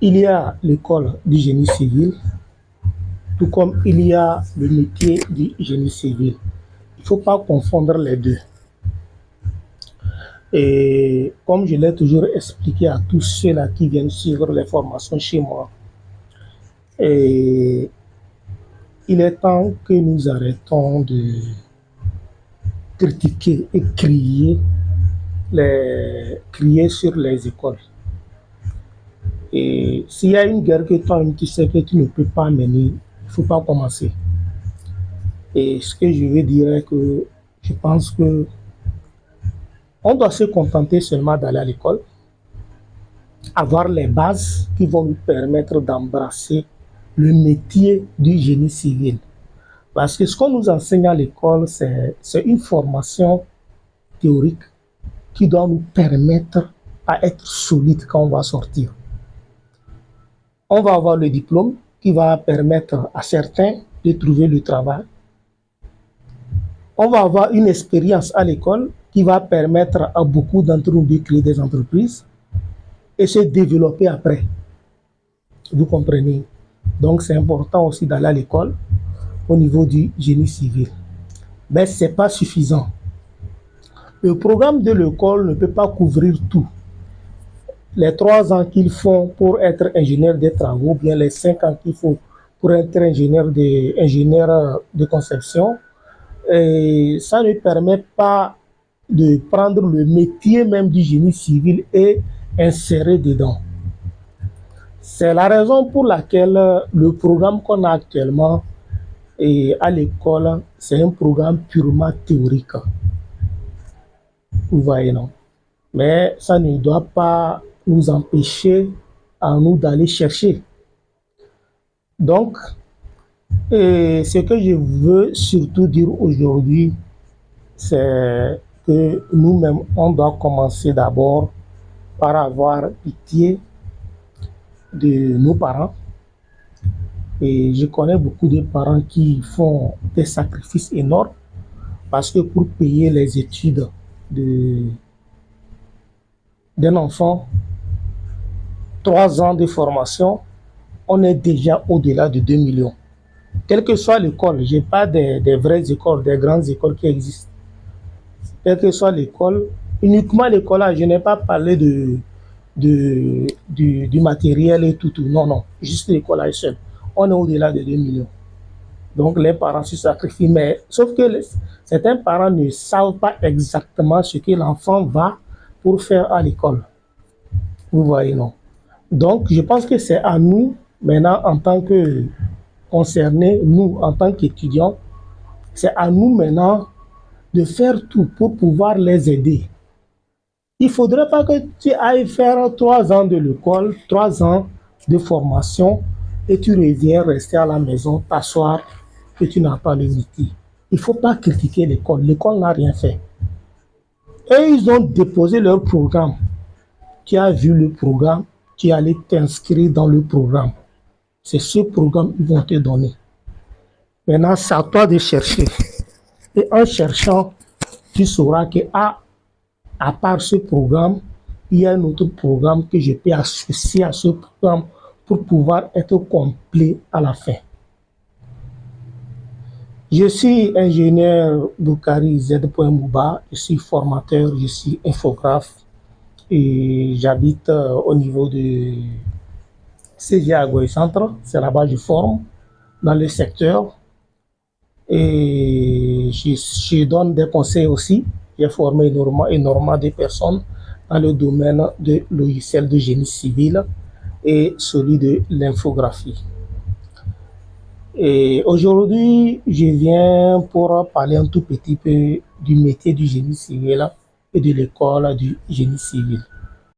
il y a l'école du génie civil, tout comme il y a le métier du génie civil. Il ne faut pas confondre les deux. Et comme je l'ai toujours expliqué à tous ceux-là qui viennent suivre les formations chez moi, et il est temps que nous arrêtons de critiquer et crier sur les écoles. Et s'il y a une guerre que toi, tu sais que tu ne peux pas mener, il ne faut pas commencer. Et ce que je veux dire est que je pense que on doit se contenter seulement d'aller à l'école, avoir les bases qui vont nous permettre d'embrasser le métier du génie civil. Parce que ce qu'on nous enseigne à l'école, c'est une formation théorique qui doit nous permettre à être solide quand on va sortir. On va avoir le diplôme qui va permettre à certains de trouver le travail. On va avoir une expérience à l'école qui va permettre à beaucoup d'entre nous de créer des entreprises et se développer après. Vous comprenez? Donc c'est important aussi d'aller à l'école au niveau du génie civil. Mais ce n'est pas suffisant. Le programme de l'école ne peut pas couvrir tout. Les 3 ans qu'il faut pour être ingénieur des travaux, bien les 5 ans qu'il faut pour être ingénieur de conception, et ça ne permet pas de prendre le métier même du génie civil et insérer dedans. C'est la raison pour laquelle le programme qu'on a actuellement à l'école, c'est un programme purement théorique. Vous voyez, non? Mais ça ne doit pas nous empêcher à nous d'aller chercher. Donc, ce que je veux surtout dire aujourd'hui, c'est que nous-mêmes, on doit commencer d'abord par avoir pitié de nos parents. Et je connais beaucoup de parents qui font des sacrifices énormes parce que pour payer les études d'un enfant, 3 ans de formation, on est déjà au-delà de 2 millions. Quelle que soit l'école, je parle des vraies écoles, des grandes écoles qui existent. Quelle que soit l'école, uniquement l'école là, je n'ai pas parlé du matériel et tout. Non, non, juste l'école là seule. On est au-delà de 2 millions. Donc les parents se sacrifient, mais sauf que certains parents ne savent pas exactement ce que l'enfant va pour faire à l'école. Vous voyez, non? Donc je pense que c'est à nous, maintenant en tant que concernés, nous en tant qu'étudiants, c'est à nous maintenant de faire tout pour pouvoir les aider. Il ne faudrait pas que tu ailles faire 3 ans de l'école, 3 ans de formation et tu reviens rester à la maison, t'asseoir et tu n'as pas le métier. Il ne faut pas critiquer l'école. L'école n'a rien fait. Et ils ont déposé leur programme. Tu as vu le programme, tu allais t'inscrire dans le programme. C'est ce programme qu'ils vont te donner. Maintenant, c'est à toi de chercher. Et en cherchant, tu sauras que à part ce programme, il y a un autre programme que je peux associer à ce programme pour pouvoir être complet à la fin. Je suis ingénieur Boukari Z. Mouba, je suis formateur, je suis infographe et j'habite au niveau de CGA Agoy Centre, c'est là-bas que je forme dans le secteur et je donne des conseils aussi. J'ai formé énormément de personnes dans le domaine de logiciels de génie civil et celui de l'infographie. Et aujourd'hui, je viens pour parler un tout petit peu du métier du génie civil et de l'école du génie civil.